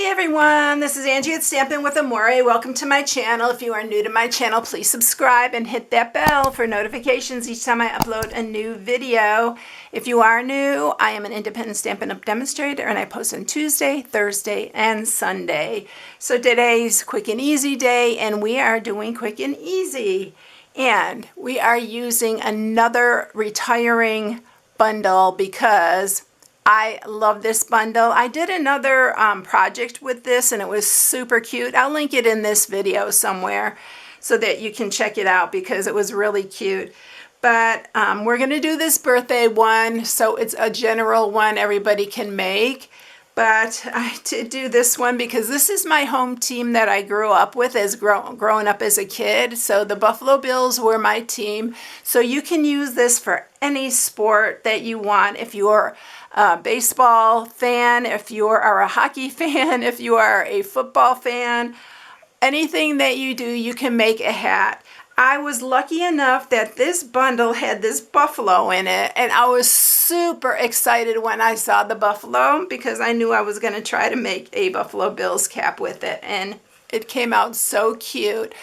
everyone, this is Angie at Stampin' with Amore. Welcome to my channel. If you are new to my channel, please subscribe and hit that bell for notifications each time I upload a new video. If you are new, I am an independent Stampin' Up! Demonstrator and I post on Tuesday, Thursday, and Sunday. So today's quick and easy day and we are doing quick and easy. And we are using another retiring bundle because I love this bundle. I did another project with this and it was super cute. I'll link it in this video somewhere so that you can check it out because it was really cute. But we're going to do this birthday one, so it's a general one everybody can make. But I did do this one because this is my home team that I grew up with as growing up as a kid. So the Buffalo Bills were my team. So you can use this for any sport that you want. If you're a baseball fan, if you are a hockey fan, if you are a football fan, anything that you do, you can make a hat. I was lucky enough that this bundle had this buffalo in it, and I was super excited when I saw the buffalo because I knew I was going to try to make a Buffalo Bills cap with it, and it came out so cute.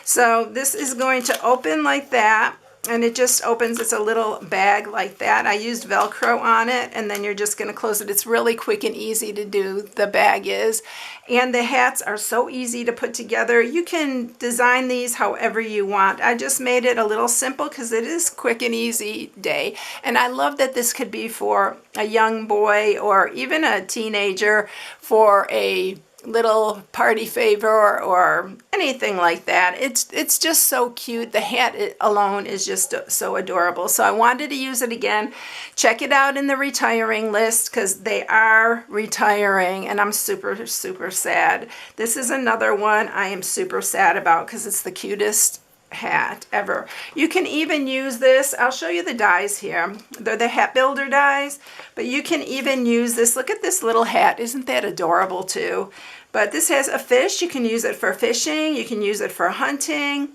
So this is going to open like that, and it just opens. It's a little bag like that. I used Velcro on it, and then you're just going to close it. It's really quick and easy to do, the bag is. And the hats are so easy to put together. You can design these however you want. I just made it a little simple because it is quick and easy day. And I love that this could be for a young boy or even a teenager for a little party favor or anything like that. It's just so cute. The hat alone is just so adorable. So I wanted to use it again. Check it out in the retiring list because they are retiring and I'm super, super sad. This is another one I am super sad about because it's the cutest hat ever. You can even use this. I'll show you the dies here. They're the hat builder dies, but you can even use this. Look at this little hat. Isn't that adorable too? But this has a fish. You can use it for fishing. You can use it for hunting.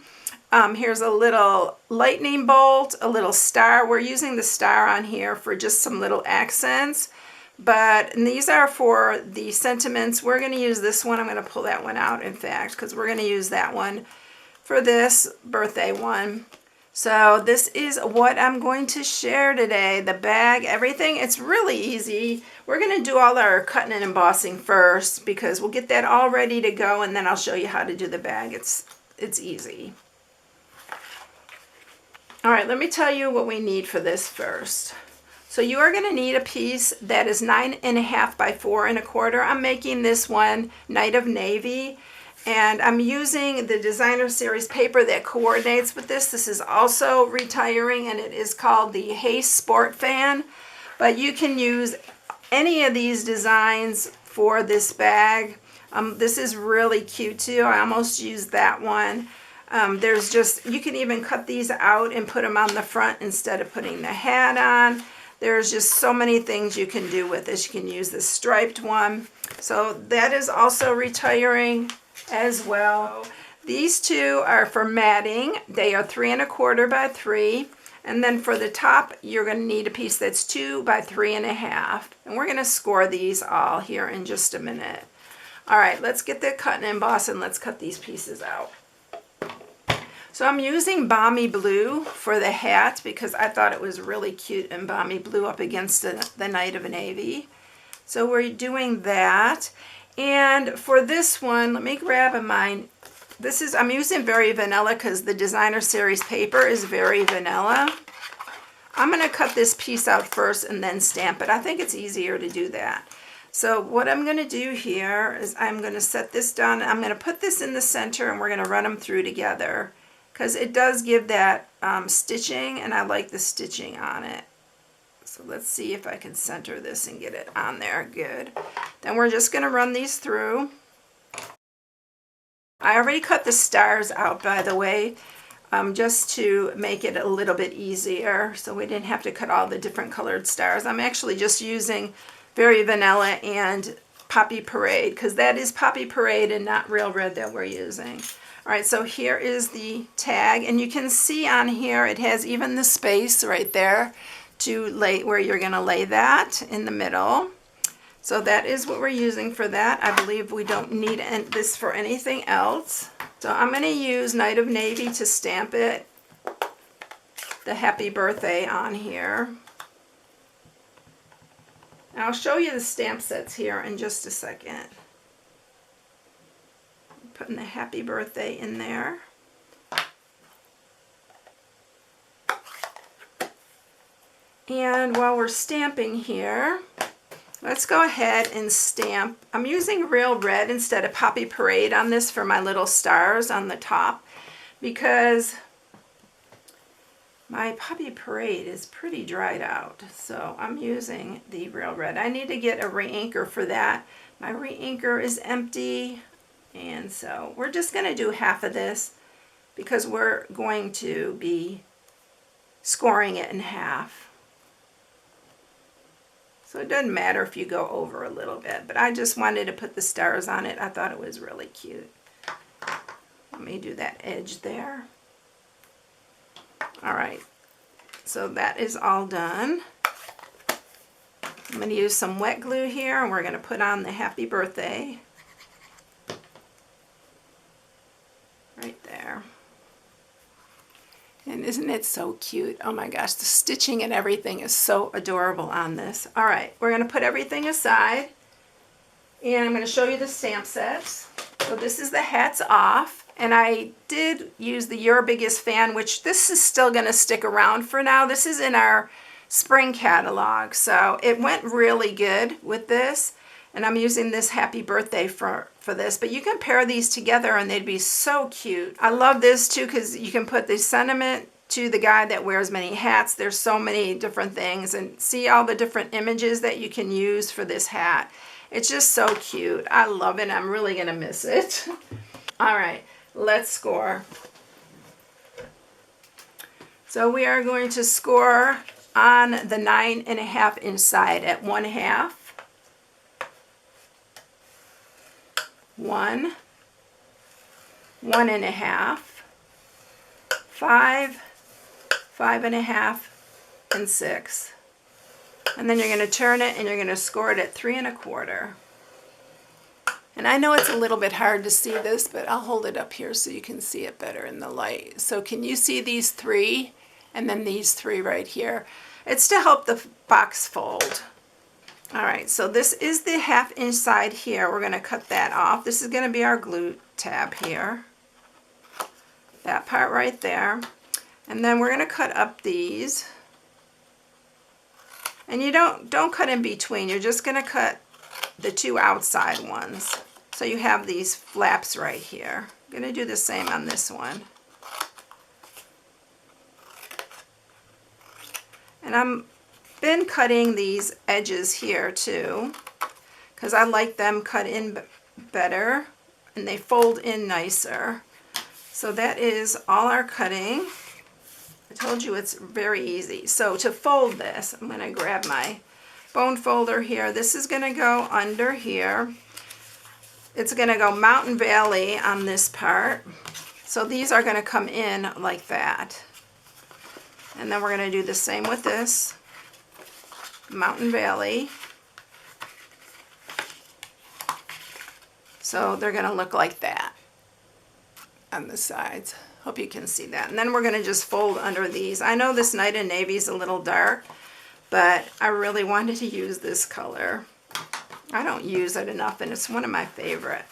Here's a little lightning bolt, a little star. We're using the star on here for just some little accents. But these are for the sentiments. We're going to use this one. I'm going to pull that one out, in fact, because we're going to use that one for this birthday one. So this is what I'm going to share today. The bag, everything. It's really easy. We're going to do all our cutting and embossing first because we'll get that all ready to go and then I'll show you how to do the bag. It's easy. All right, let me tell you what we need for this first. So you are going to need a piece that is 9.5 by 4 1/4. I'm making this one Night of Navy. And I'm using the Designer Series paper that coordinates with this. This is also retiring and it is called the Haste Sport Fan. But you can use any of these designs for this bag. This is really cute too. I almost used that one. You can even cut these out and put them on the front instead of putting the hat on. There's just so many things you can do with this. You can use this striped one. So that is also retiring as well. These two are for matting. They are 3 1/4 by 3. And then for the top, you're going to need a piece that's 2 by 3 1/2. And we're going to score these all here in just a minute. All right, let's get the cut and emboss and let's cut these pieces out. So I'm using Balmy Blue for the hat because I thought it was really cute and Balmy Blue up against the Night of Navy. So we're doing that. And for this one, let me grab mine. I'm using Very Vanilla because the Designer Series paper is very vanilla. I'm going to cut this piece out first and then stamp it. I think it's easier to do that. So what I'm going to do here is I'm going to set this down. I'm going to put this in the center and we're going to run them through together because it does give that stitching and I like the stitching on it. So let's see if I can center this and get it on there. Good. Then we're just going to run these through. I already cut the stars out, by the way, just to make it a little bit easier. So we didn't have to cut all the different colored stars. I'm actually just using Very Vanilla and Poppy Parade because that is Poppy Parade and not Real Red that we're using. All right, so here is the tag. And you can see on here it has even the space right there to lay where you're going to lay that in the middle. So that is what we're using for that. I believe we don't need this for anything else. So I'm going to use Night of Navy to stamp it, the happy birthday on here. And I'll show you the stamp sets here in just a second. Putting the happy birthday in there. And while we're stamping here, let's go ahead and stamp. I'm using real red instead of Poppy Parade on this for my little stars on the top, because my Poppy Parade is pretty dried out. So I'm using the real red. I need to get a re-inker for that. My re-inker is empty, and so we're just going to do half of this because we're going to be scoring it in half. So it doesn't matter if you go over a little bit, but I just wanted to put the stars on it. I thought it was really cute. Let me do that edge there. All right, so that is all done. I'm going to use some wet glue here, and we're going to put on the happy birthday. Right there. And isn't it so cute? Oh my gosh, the stitching and everything is so adorable on this. All right, we're going to put everything aside, and I'm going to show you the stamp sets. So this is the Hats Off, and I did use the Your Biggest Fan, which this is still going to stick around for now. This is in our spring catalog, so it went really good with this. And I'm using this happy birthday for this, but you can pair these together and they'd be so cute. I love this too because you can put the sentiment to the guy that wears many hats. There's so many different things, and see all the different images that you can use for this hat. It's just so cute. I love it. I'm really gonna miss it. All right, let's score. So we are going to score on the 9.5 inch side at 1/2. 1, 1.5, 5, 5.5, and 6. And then you're going to turn it and you're going to score it at 3.25. And I know it's a little bit hard to see this, but I'll hold it up here so you can see it better in the light. So can you see these 3 and then these 3 right here? It's to help the box fold. All right, so this is the 1/2 inch side here. We're going to cut that off. This is going to be our glue tab here. That part right there. And then we're going to cut up these. And you don't cut in between. You're just going to cut the 2 outside ones. So you have these flaps right here. I'm going to do the same on this one. And I'm been cutting these edges here too because I like them cut in better and they fold in nicer. So that is all our cutting. I told you it's very easy. So to fold this, I'm going to grab my bone folder here. This is going to go under here. It's going to go Mountain Valley on this part. So these are going to come in like that. And then we're going to do the same with this. Mountain Valley. So they're going to look like that on the sides. Hope you can see that. And then we're going to just fold under these. I know this Night of Navy is a little dark, but I really wanted to use this color. I don't use it enough, and it's one of my favorite.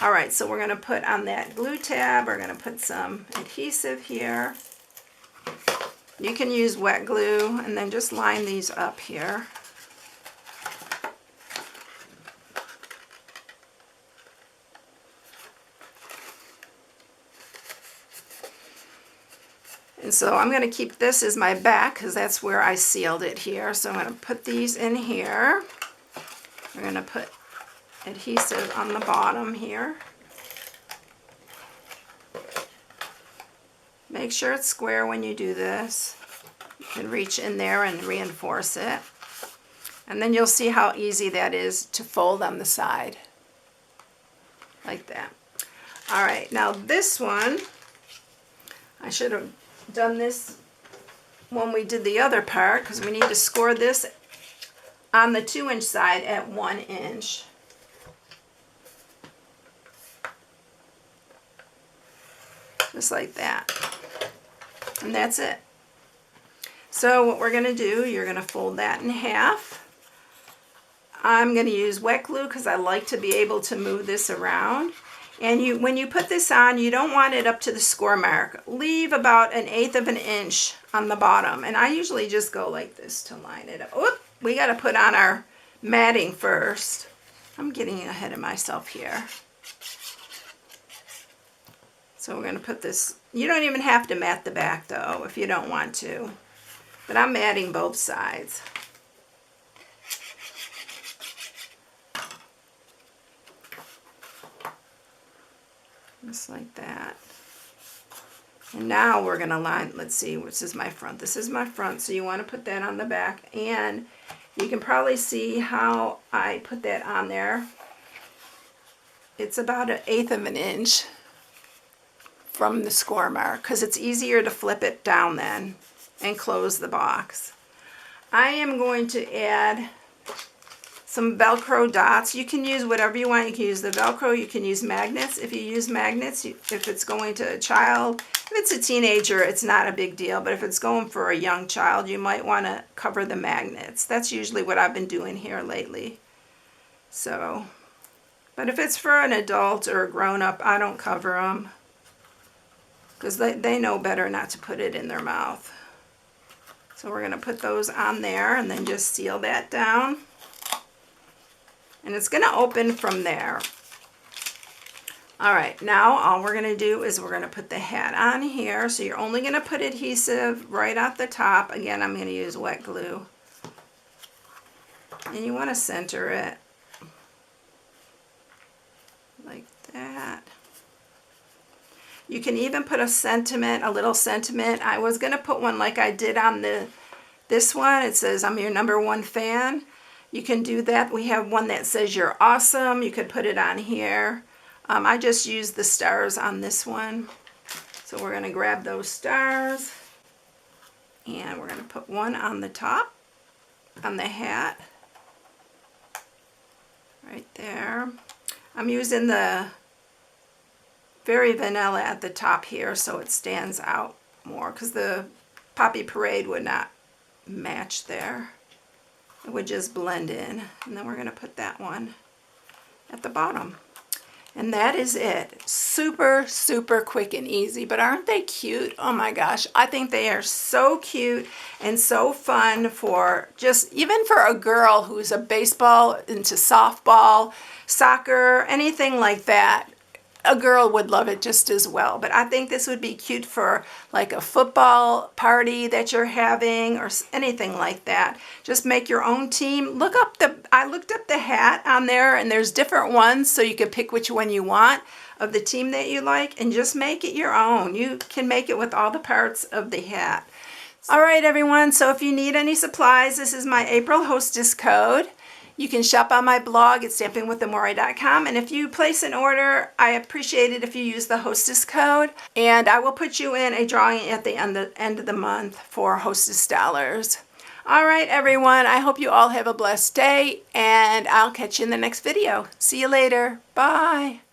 All right, so we're going to put on that glue tab. We're going to put some adhesive here. You can use wet glue and then just line these up here. And so I'm going to keep this as my back because that's where I sealed it here. So I'm going to put these in here. We're going to put adhesive on the bottom here. Make sure it's square when you do this. You can reach in there and reinforce it. And then you'll see how easy that is to fold on the side. Like that. All right, now this one, I should have done this when we did the other part because we need to score this on the 2-inch side at 1 inch. Just like that. And that's it. So what we're going to do, you're going to fold that in half. I'm going to use wet glue because I like to be able to move this around. And when you put this on, you don't want it up to the score mark. Leave about 1/8 of an inch on the bottom. And I usually just go like this to line it up. Oop, we got to put on our matting first. I'm getting ahead of myself here. So we're going to put this, you don't even have to mat the back though if you don't want to. But I'm matting both sides. Just like that. And now we're going to line, let's see, this is my front. This is my front, so you want to put that on the back. And you can probably see how I put that on there. It's about 1/8 of an inch from the score mark because it's easier to flip it down then and close the box. I am going to add some Velcro dots. You can use whatever you want. You can use the Velcro, you can use magnets. If you use magnets, if it's going to a child, if it's a teenager, it's not a big deal, but if it's going for a young child, you might want to cover the magnets. That's usually what I've been doing here lately. So, but if it's for an adult or a grown-up, I don't cover them because they know better not to put it in their mouth. So we're going to put those on there and then just seal that down. And it's going to open from there. All right, now all we're going to do is we're going to put the hat on here. So you're only going to put adhesive right off the top. Again, I'm going to use wet glue. And you want to center it like that. You can even put a sentiment, a little sentiment. I was going to put one like I did on this one. It says, "I'm your #1 fan." You can do that. We have one that says, "You're awesome." You could put it on here. I just used the stars on this one. So we're going to grab those stars. And we're going to put one on the top, on the hat. Right there. I'm using the very vanilla at the top here so it stands out more because the Poppy Parade would not match there. It would just blend in. And then we're going to put that one at the bottom. And that is it. Super, super quick and easy. But aren't they cute? Oh my gosh. I think they are so cute and so fun for just, even for a girl who's a baseball, into softball, soccer, anything like that. A girl would love it just as well. But I think this would be cute for like a football party that you're having or anything like that. Just make your own team. I looked up the hat on there and there's different ones so you can pick which one you want of the team that you like and just make it your own. You can make it with all the parts of the hat. All right, everyone. So if you need any supplies, this is my April hostess code. You can shop on my blog at StampingWithAmore.com, and if you place an order, I appreciate it if you use the hostess code, and I will put you in a drawing at the end of the month for hostess dollars. All right, everyone, I hope you all have a blessed day, and I'll catch you in the next video. See you later. Bye.